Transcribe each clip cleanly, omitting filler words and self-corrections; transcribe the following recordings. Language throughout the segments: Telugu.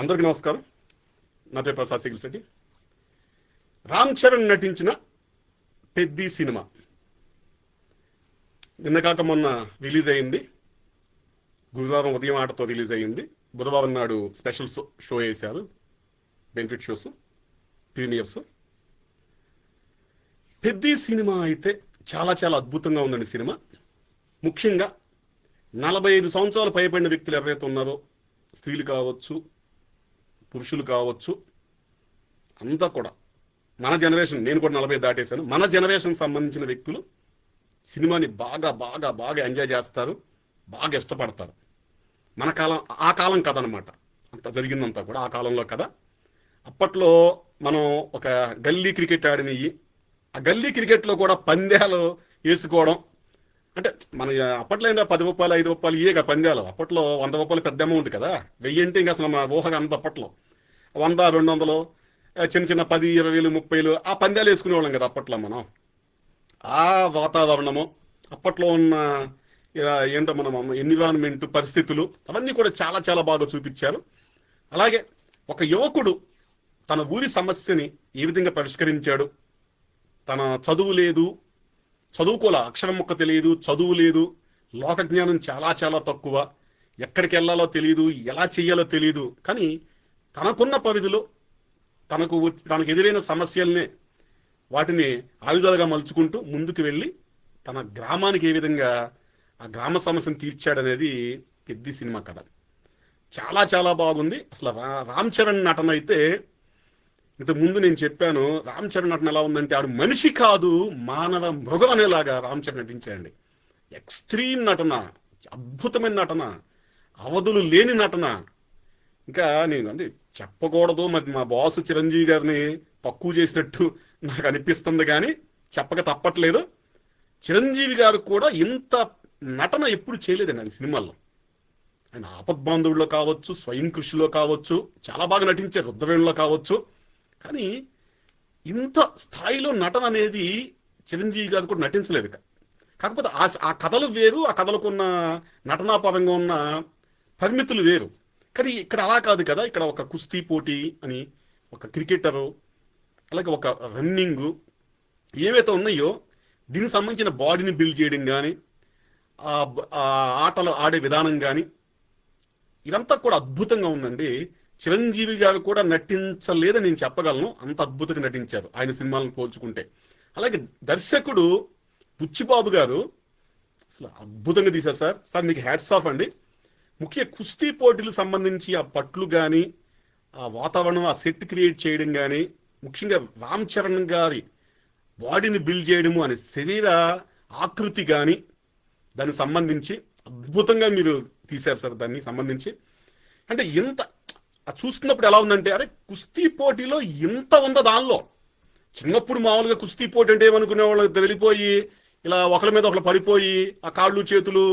అందరికీ నమస్కారం. నా పేరు ప్రసాద్ శెట్టి. రామ్ చరణ్ నటించిన పెద్ది సినిమా నిన్న కాక మొన్న రిలీజ్ అయింది. గురువారం ఉదయం ఆటతో రిలీజ్ అయ్యింది. బుధవారం నాడు స్పెషల్ షో వేశారు, benefit shows, premieres. Peddi cinema అయితే చాలా చాలా అద్భుతంగా ఉందండి సినిమా. ముఖ్యంగా 45 సంవత్సరాలు పైబడిన వ్యక్తులు ఎవరైతే ఉన్నారో, స్త్రీలు కావచ్చు, పురుషులు కావచ్చు, అంతా కూడా మన జనరేషన్, నేను కూడా 40 దాటేశాను, మన జనరేషన్ సంబంధించిన వ్యక్తులు సినిమాని బాగా బాగా బాగా ఎంజాయ్ చేస్తారు, బాగా ఇష్టపడతారు. మన కాలం, ఆ కాలం కథ అనమాట. అంత జరిగిందంతా కూడా ఆ కాలంలో కథ. అప్పట్లో మనం ఒక గల్లీ క్రికెట్ ఆడినవి, ఆ గల్లీ క్రికెట్లో కూడా పందాలు వేసుకోవడం. అంటే మన అప్పట్లో ఏంటో 10 రూపాయలు 5 రూపాయలు ఇయే పందాలు. అప్పట్లో 100 రూపాయలు పెద్ద అమౌంట్ కదా. 1000 అంటే ఇంకా అసలు మా ఊహగా అంత. అప్పట్లో 100, 200, చిన్న చిన్న 10, 20, 30 ఆ పందాలు వేసుకునేవాళ్ళం కదా అప్పట్లో మనం. ఆ వాతావరణము, అప్పట్లో ఉన్న ఏంటో మనం ఎన్విరాన్మెంట్, పరిస్థితులు అవన్నీ కూడా చాలా చాలా బాగా చూపించారు. అలాగే ఒక యువకుడు తన ఊరి సమస్యని ఏ విధంగా పరిష్కరించాడు. తన చదువు లేదు, చదువుకోలే, అక్షరం ముక్క తెలియదు, చదువు లేదు, లోక జ్ఞానం చాలా చాలా తక్కువ, ఎక్కడికి వెళ్ళాలో తెలియదు, ఎలా చెయ్యాలో తెలియదు. కానీ తనకున్న పరిధిలో తనకు ఎదురైన సమస్యల్ని, వాటిని ఆయుధాలుగా మలుచుకుంటూ ముందుకు వెళ్ళి తన గ్రామానికి ఏ విధంగా ఆ గ్రామ సమస్యను తీర్చాడనేది పెద్ది సినిమా కథ. చాలా చాలా బాగుంది. అసలు రామ్ చరణ్ నటన అయితే, ఇంతకు ముందు నేను చెప్పాను, రామ్ చరణ్ నటన ఎలా ఉందంటే ఆడు మనిషి కాదు, మానవ మృగం అనేలాగా రామ్ చరణ్ నటించాడండి. ఎక్స్ట్రీమ్ నటన, అద్భుతమైన నటన, అవధులు లేని నటన. ఇంకా నేను అంటే చెప్పకూడదు, మరి మా బాస్ చిరంజీవి గారిని తక్కువ చేసినట్టు నాకు అనిపిస్తుంది, కానీ చెప్పక తప్పట్లేదు. చిరంజీవి గారు కూడా ఇంత నటన ఎప్పుడు చేయలేదండి ఆయన సినిమాల్లో. ఆయన ఆపద్బాంధవుల్లో కావచ్చు, స్వయం కృషిలో కావచ్చు, చాలా బాగా నటించారు, రుద్రవేణులో కావచ్చు. కానీ ఇంత స్థాయిలో నటన అనేది చిరంజీవి గారు కూడా నటించలేదు. కాకపోతే ఆ కథలు వేరు, ఆ కథలకు ఉన్న నటనాపరంగా ఉన్న పరిమితులు వేరు. కానీ ఇక్కడ అలా కాదు కదా. ఇక్కడ ఒక కుస్తీ పోటీ అని, ఒక క్రికెటరు, అలాగే ఒక రన్నింగు, ఏవైతే ఉన్నాయో దీనికి సంబంధించిన బాడీని బిల్డ్ చేయడం కానీ, ఆ ఆటలు ఆడే విధానం కానీ, ఇదంతా కూడా అద్భుతంగా ఉందండి. చిరంజీవి గారు కూడా నటించలేదని నేను చెప్పగలను, అంత అద్భుతంగా నటించారు ఆయన సినిమాలను పోల్చుకుంటే. అలాగే దర్శకుడు బుచ్చిబాబు గారు అసలు అద్భుతంగా తీశారు సార్. మీకు హ్యాట్స్ ఆఫ్ అండి. ముఖ్య కుస్తీ పోటీలకు సంబంధించి ఆ పట్లు కానీ, ఆ వాతావరణం, ఆ సెట్ క్రియేట్ చేయడం కానీ, ముఖ్యంగా రామ్ చరణ్ గారి బాడీని బిల్డ్ చేయడము అనే శరీర ఆకృతి కానీ, దానికి సంబంధించి అద్భుతంగా మీరు తీశారు సార్. దాన్ని సంబంధించి అంటే ఇంత చూస్తున్నప్పుడు ఎలా ఉందంటే, అరే కుస్తీ పోటీలో ఇంత ఉందా దానిలో. చిన్నప్పుడు మామూలుగా కుస్తీ పోటీ అంటే ఏమనుకునే వాళ్ళు, వెళ్ళిపోయి ఇలా ఒకరి మీద ఒకరు పడిపోయి ఆ కాళ్ళు చేతులు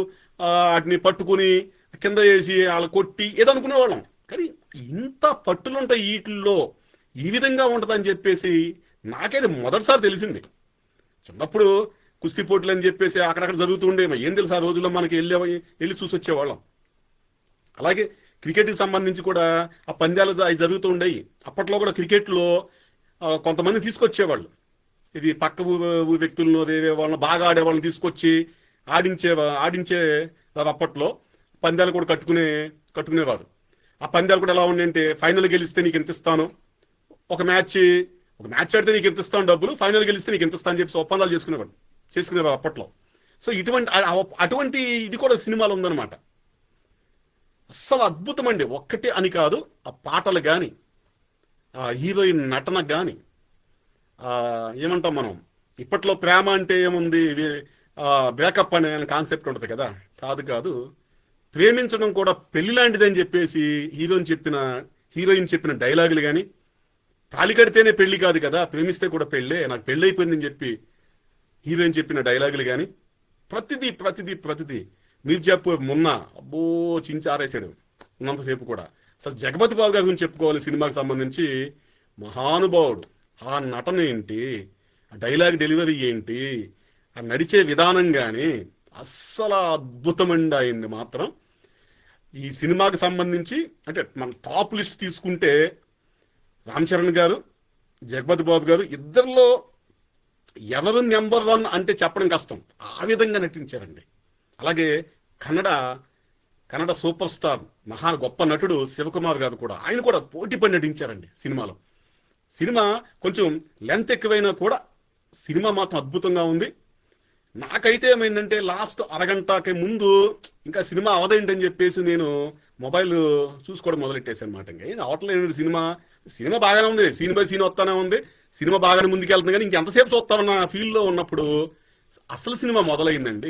వాటిని పట్టుకుని కింద వేసి వాళ్ళ కొట్టి ఏదో అనుకునేవాళ్ళం. కానీ ఇంత పట్టులుంటాయి వీటిల్లో, ఈ విధంగా ఉంటుందని చెప్పేసి నాకైతే మొదటిసారి తెలిసింది. చిన్నప్పుడు కుస్తీ పోటీలు అని చెప్పేసి అక్కడక్కడ జరుగుతూ ఉండేవి, ఏం తెలుసు ఆ రోజుల్లో మనకి వెళ్ళి చూసి వచ్చేవాళ్ళం. అలాగే క్రికెట్కి సంబంధించి కూడా ఆ పందాలు అవి జరుగుతూ ఉండేవి. అప్పట్లో కూడా క్రికెట్లో కొంతమంది తీసుకొచ్చేవాళ్ళు, ఇది పక్క ఊరి వ్యక్తులను, వేరే వాళ్ళని బాగా ఆడే వాళ్ళని తీసుకొచ్చి ఆడించేవారు. అప్పట్లో పందాలు కూడా కట్టుకునేవారు. ఆ పందాలు కూడా ఎలా ఉన్నాయంటే, ఫైనల్ గెలిస్తే నీకు ఎంత ఇస్తాను, ఒక మ్యాచ్ ఆడితే నీకు ఎంత ఇస్తాను డబ్బులు, ఫైనల్ గెలిస్తే నీకు ఎంత ఇస్తాను అని చెప్పి ఒప్పందాలు చేసుకునేవారు అప్పట్లో. సో అటువంటి ఇది కూడా సినిమాలో ఉందన్నమాట. అస్సలు అద్భుతం అండి. ఒక్కటే అని కాదు, ఆ పాటలు కానీ, ఆ హీరోయిన్ నటన కానీ, ఏమంటాం మనం, ఇప్పట్లో ప్రేమ అంటే ఏముంది, బ్రేకప్ అనే కాన్సెప్ట్ ఉంటుంది కదా. కాదు, ప్రేమించడం కూడా పెళ్లి లాంటిదని చెప్పేసి హీరోయిన్ చెప్పిన డైలాగులు కానీ, తాళి కడితేనే పెళ్లి కాదు కదా, ప్రేమిస్తే కూడా పెళ్ళే, నాకు పెళ్ళి అయిపోయిందని చెప్పి హీరోయిన్ చెప్పిన డైలాగులు కానీ, ప్రతిదీ మీర్జాపూర్ మొన్న అబ్బో చించారేసాడు ఉన్నంతసేపు కూడా. అసలు జగపతి బాబు గారి గురించి చెప్పుకోవాలి. సినిమాకి సంబంధించి మహానుభావుడు. ఆ నటన ఏంటి, ఆ డైలాగ్ డెలివరీ ఏంటి, ఆ నడిచే విధానం కానీ అస్సలు అద్భుతమండి అయింది మాత్రం. ఈ సినిమాకి సంబంధించి అంటే మన టాప్ లిస్ట్ తీసుకుంటే రామ్ చరణ్ గారు, జగపతి బాబు గారు ఇద్దరిలో ఎవరు నెంబర్ 1 అంటే చెప్పడం కష్టం, ఆ విధంగా నటించారండి. అలాగే కన్నడ సూపర్ స్టార్ మహా గొప్ప నటుడు శివకుమార్ గారు కూడా, ఆయన కూడా పోటీపడి నటించారండి సినిమాలో. సినిమా కొంచెం లెంత్ ఎక్కువైనా కూడా సినిమా మాత్రం అద్భుతంగా ఉంది. నాకైతే ఏమైందంటే లాస్ట్ అరగంటకి ముందు ఇంకా సినిమా అవదేంటని చెప్పేసి నేను మొబైల్ చూసుకోవడం మొదలెట్టేసాను అనమాట. ఇంకా అవట్లేదు సినిమా బాగానే ఉంది, సీన్ బై సీన్ వస్తానే ఉంది, సినిమా బాగానే ముందుకెళ్తుంది, కానీ ఇంకెంతసేపు చూస్తామన్న ఫీల్డ్లో ఉన్నప్పుడు అసలు సినిమా మొదలైందండి.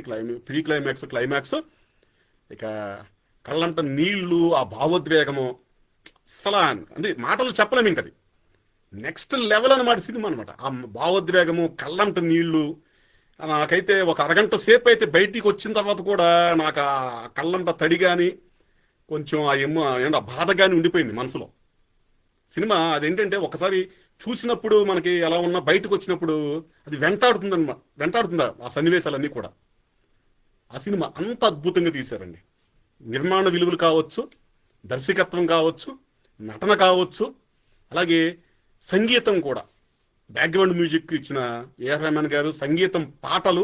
ప్రీ క్లైమాక్స్ ఇక కళ్ళంట నీళ్లు, ఆ భావోద్వేగము అసలు అంటే మాటలు చెప్పలేము. ఇంకది నెక్స్ట్ లెవెల్ అనమాట సినిమా అనమాట. ఆ భావోద్వేగము, కళ్ళంట నీళ్లు నాకైతే ఒక అరగంట సేపు అయితే బయటికి వచ్చిన తర్వాత కూడా నాకు ఆ కళ్ళంట తడి కానీ కొంచెం ఆ బాధ కానీ ఉండిపోయింది మనసులో. సినిమా అదేంటంటే ఒకసారి చూసినప్పుడు మనకి ఎలా ఉన్నా బయటకు వచ్చినప్పుడు అది వెంటాడుతుందా ఆ సన్నివేశాలన్నీ కూడా. ఆ సినిమా అంత అద్భుతంగా తీశారండి. నిర్మాణ విలువలు కావచ్చు, దర్శకత్వం కావచ్చు, నటన కావచ్చు, అలాగే సంగీతం కూడా. బ్యాక్గ్రౌండ్ మ్యూజిక్ ఇచ్చిన ఏఆర్ రెహమాన్ గారు, సంగీతం, పాటలు,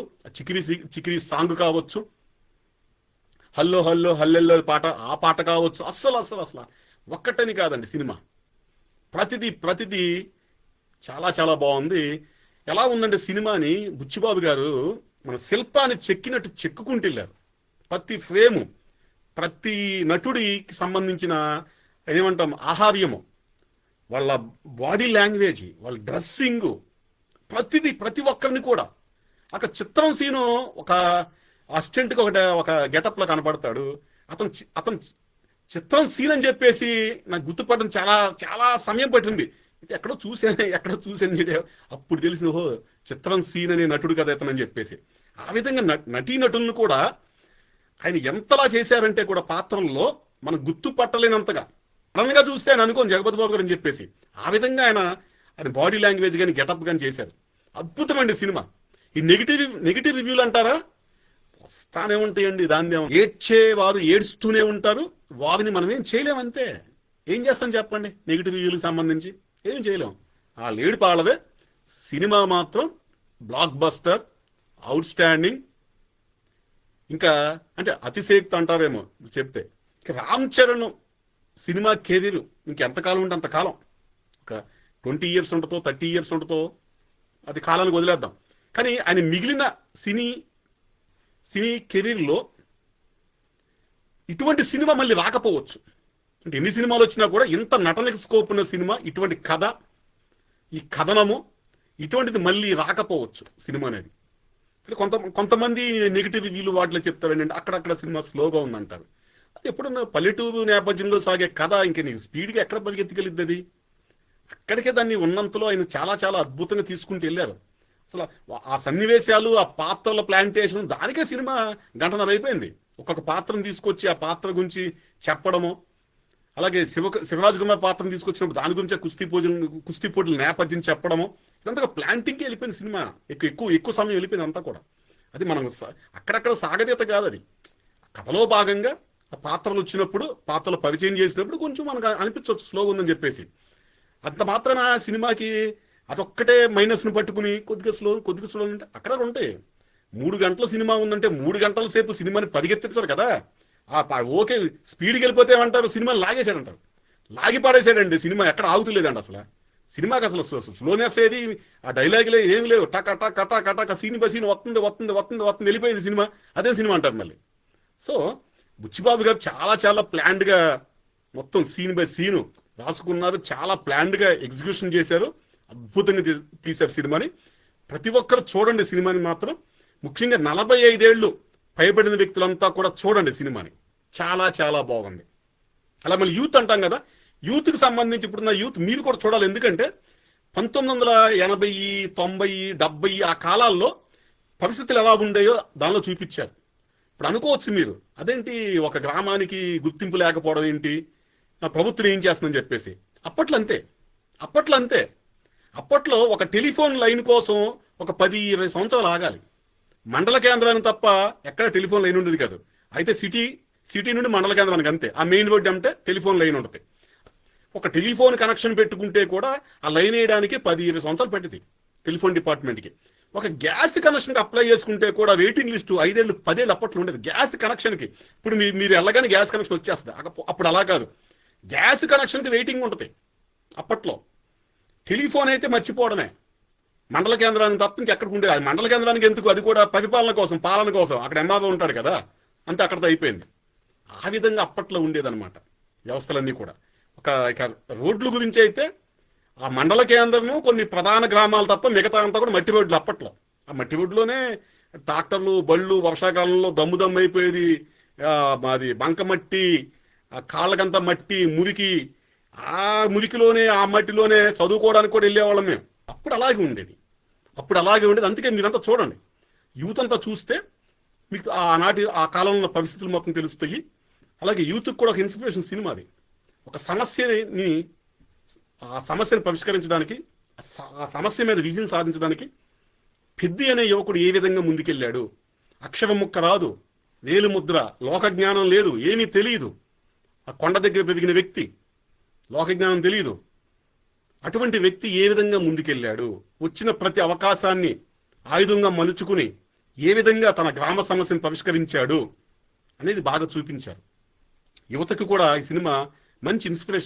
చికిరి సాంగ్ కావచ్చు, హల్లో హల్లో హల్లెల్లో పాట, ఆ పాట కావచ్చు, అస్సలు ఒక్కటని కాదండి సినిమా. ప్రతిదీ చాలా చాలా బాగుంది. ఎలా ఉందంటే సినిమాని బుచ్చిబాబు గారు మన శిల్పాన్ని చెక్కినట్టు చెక్కుకుంటెళ్ళారు. ప్రతి ఫ్రేము, ప్రతి నటుడికి సంబంధించిన ఏమంటాం ఆహార్యము, వాళ్ళ బాడీ లాంగ్వేజ్, వాళ్ళ డ్రెస్సింగు, ప్రతి ఒక్కరిని కూడా. అక్కడ చిత్రం సీను ఒక అసిస్టెంట్కి ఒక గెటప్లో కనపడతాడు. అతను చిత్రం సీన్ అని చెప్పేసి నాకు గుర్తుపడడం చాలా చాలా సమయం పట్టింది. ఇది ఎక్కడో చూశాను అప్పుడు తెలిసిన చిత్రం సీన్ అనే నటుడు కదా ఇతనని చెప్పేసి. ఆ విధంగా నటీనటులను కూడా ఆయన ఎంతలా చేశారంటే కూడా పాత్రల్లో మనం గుర్తుపట్టలేనంతగా సడన్గా చూస్తే ఆయన అనుకోని జగపతి బాబు గారు అని చెప్పేసి ఆ విధంగా ఆయన బాడీ లాంగ్వేజ్ కానీ గెటప్ కానీ చేశారు. అద్భుతమండి సినిమా. ఈ నెగిటివ్ రివ్యూలు అంటారా, వస్తానే ఉంటాయండి. దాన్ని ఏడ్చేవారు ఏడుస్తూనే ఉంటారు, వారిని మనం ఏం చేయలేమంతే. ఏం చేస్తాం చెప్పండి, నెగిటివ్ రివ్యూలకు సంబంధించి ఏం చేయలేం. ఆ లేడు పాలదే. సినిమా మాత్రం బ్లాక్ బస్టర్, అవుట్ స్టాండింగ్. ఇంకా అంటే అతిశయక్తి అంటారేమో చెప్తే. ఇక రామ్ చరణ్ సినిమా కెరీర్ ఇంకెంతకాలం ఉంటే అంతకాలం, ఒక 20 years ఉంటుందో 30 years ఉంటుందో అది కాలానికి వదిలేద్దాం. కానీ ఆయన మిగిలిన సినీ కెరీర్లో ఇటువంటి సినిమా మళ్ళీ రాకపోవచ్చు. అంటే ఎన్ని సినిమాలు వచ్చినా కూడా ఇంత నటనకి స్కోప్ ఉన్న సినిమా, ఇటువంటి కథ, ఈ కథనము ఇటువంటిది మళ్ళీ రాకపోవచ్చు సినిమా అనేది. అంటే కొంతమంది నెగిటివ్ రివ్యూలు వాటిలో చెప్తారు ఏంటంటే అక్కడక్కడ సినిమా స్లోగా ఉందంటారు. అది ఎప్పుడన్నా పల్లెటూరు నేపథ్యంలో సాగే కథ ఇంక నీకు స్పీడ్గా ఎక్కడ పరిగెత్తికెళ్ళిద్ది అది. అక్కడికే దాన్ని ఉన్నంతలో ఆయన చాలా చాలా అద్భుతంగా తీసుకుంటూ వెళ్ళారు. అసలు ఆ సన్నివేశాలు, ఆ పాత్రల ప్లాంటేషన్, దానికే సినిమా గంటన్నర అయిపోయింది. ఒక్కొక్క పాత్రను తీసుకొచ్చి ఆ పాత్ర గురించి చెప్పడము, అలాగే శివరాజ్ కుమార్ పాత్రను తీసుకొచ్చినప్పుడు దాని గురించి కుస్తీ పోటీల నేపథ్యం చెప్పడము, ఇదంతా ప్లాంటింగ్కి వెళ్ళిపోయింది సినిమా. ఎక్కువ సమయం వెళ్ళిపోయింది అంతా కూడా. అది మనం అక్కడక్కడ సాగతీత కాదు, అది కథలో భాగంగా. ఆ పాత్రలు వచ్చినప్పుడు, పాత్రలు పరిచయం చేసినప్పుడు కొంచెం మనకు అనిపించవచ్చు స్లోగా ఉందని చెప్పేసి. అంత మాత్రాన సినిమాకి అదొక్కటే మైనస్ను పట్టుకుని కొద్దిగా స్లో అంటే అక్కడ ఉంటాయి. 3 గంటల సినిమా ఉందంటే 3 గంటల సేపు సినిమాని పరిగెత్తించారు కదా. ఓకే స్పీడ్కి వెళ్ళిపోతే ఏమంటారు, సినిమాని లాగేశాడంటారు. లాగి పాడేసాడండి. సినిమా ఎక్కడ ఆగుతులేదండి అసలు. సినిమాకి అసలు స్లోనెస్ ఏది, ఆ డైలాగులే ఏమి లేవు. టక సీన్ బై సీన్ వస్తుంది వెళ్ళిపోయింది సినిమా. అదే సినిమా అంటారు మళ్ళీ. సో బుచ్చిబాబు గారు చాలా చాలా ప్లాన్డ్గా మొత్తం సీన్ బై సీను రాసుకున్నారు. చాలా ప్లాన్డ్గా ఎగ్జిక్యూషన్ చేశారు. అద్భుతంగా తీశారు సినిమాని. ప్రతి ఒక్కరు చూడండి సినిమాని మాత్రం. ముఖ్యంగా 45 ఏళ్ళు పైబడిన వ్యక్తులంతా కూడా చూడండి సినిమాని. చాలా చాలా బాగుంది. అలా మళ్ళీ యూత్ అంటాం కదా, యూత్కి సంబంధించి ఇప్పుడున్న యూత్ మీరు కూడా చూడాలి. ఎందుకంటే 1980, 90, 70 ఆ కాలాల్లో పరిస్థితులు ఎలా ఉండేయో దానిలో చూపించారు. ఇప్పుడు అనుకోవచ్చు మీరు, అదేంటి ఒక గ్రామానికి గుర్తింపు లేకపోవడం ఏంటి, ప్రభుత్వం ఏం చేస్తుందని చెప్పేసి. అప్పట్లో అంతే. అప్పట్లో ఒక టెలిఫోన్ లైన్ కోసం ఒక 10-20 సంవత్సరాలు ఆగాలి. మండల కేంద్రాన్ని తప్ప ఎక్కడ టెలిఫోన్ లైన్ ఉండేది కాదు. అయితే సిటీ నుండి మండల కేంద్రానికి అంతే. ఆ మెయిన్ రోడ్డు అంటే టెలిఫోన్ లైన్ ఉంటుంది. ఒక టెలిఫోన్ కనెక్షన్ పెట్టుకుంటే కూడా ఆ లైన్ వేయడానికి 10-20 సంవత్సరాలు పట్టింది టెలిఫోన్ డిపార్ట్మెంట్కి. ఒక గ్యాస్ కనెక్షన్కి అప్లై చేసుకుంటే కూడా వెయిటింగ్ లిస్టు 5-10 అప్పట్లో ఉండేది గ్యాస్ కనెక్షన్కి. ఇప్పుడు మీరు వెళ్ళగానే గ్యాస్ కనెక్షన్ వచ్చేస్తుంది. అప్పుడు అలా కాదు, గ్యాస్ కనెక్షన్కి వెయిటింగ్ ఉంటుంది అప్పట్లో. టెలిఫోన్ అయితే మర్చిపోవడమే. మండల కేంద్రానికి తప్ప ఇంకెక్కడికి ఉండేది. అది మండల కేంద్రానికి ఎందుకు, అది కూడా పరిపాలన కోసం, పాలన కోసం. అక్కడ ఎంఆర్ఓ ఉంటాడు కదా, అంతే, అక్కడితో అయిపోయింది. ఆ విధంగా అప్పట్లో ఉండేదన్నమాట వ్యవస్థలన్నీ కూడా. ఇక రోడ్ల గురించి అయితే ఆ మండల కేంద్రము కొన్ని ప్రధాన గ్రామాలు తప్ప మిగతా అంతా కూడా మట్టి రోడ్లు అప్పట్లో. ఆ మట్టి రోడ్లోనే ట్రాక్టర్లు, బళ్ళు వర్షాకాలంలో దమ్ము అయిపోయేది. మాది బంకమట్టి, కాళ్ళకంతా మట్టి, మురికి. ఆ మురికిలోనే, ఆ మట్టిలోనే చదువుకోవడానికి కూడా వెళ్ళేవాళ్ళం మేము. అప్పుడు అలాగే ఉండేది. అందుకే మీరంతా చూడండి, యూత్ అంతా చూస్తే మీకు ఆ కాలంలో పరిస్థితులు మొత్తం తెలుస్తాయి. అలాగే యూత్కి కూడా ఒక ఇన్స్పిరేషన్ సినిమా అది. ఒక సమస్యని పరిష్కరించడానికి, ఆ సమస్య మీద విజయం సాధించడానికి పెద్ది అనే యువకుడు ఏ విధంగా ముందుకెళ్ళాడు. అక్షరం ముక్క రాదు, వేలు ముద్ర, లోక జ్ఞానం లేదు, ఏమీ తెలియదు. ఆ కొండ దగ్గర పెరిగిన వ్యక్తి, లోక జ్ఞానం తెలియదు. అటువంటి వ్యక్తి ఏ విధంగా ముందుకెళ్ళాడు, వచ్చిన ప్రతి అవకాశాన్ని ఆయుధంగా మలుచుకుని ఏ విధంగా తన గ్రామ సమస్యను పరిష్కరించాడు అనేది బాగా చూపించారు. యువతకు కూడా ఈ సినిమా మంచి ఇన్స్పిరేషన్.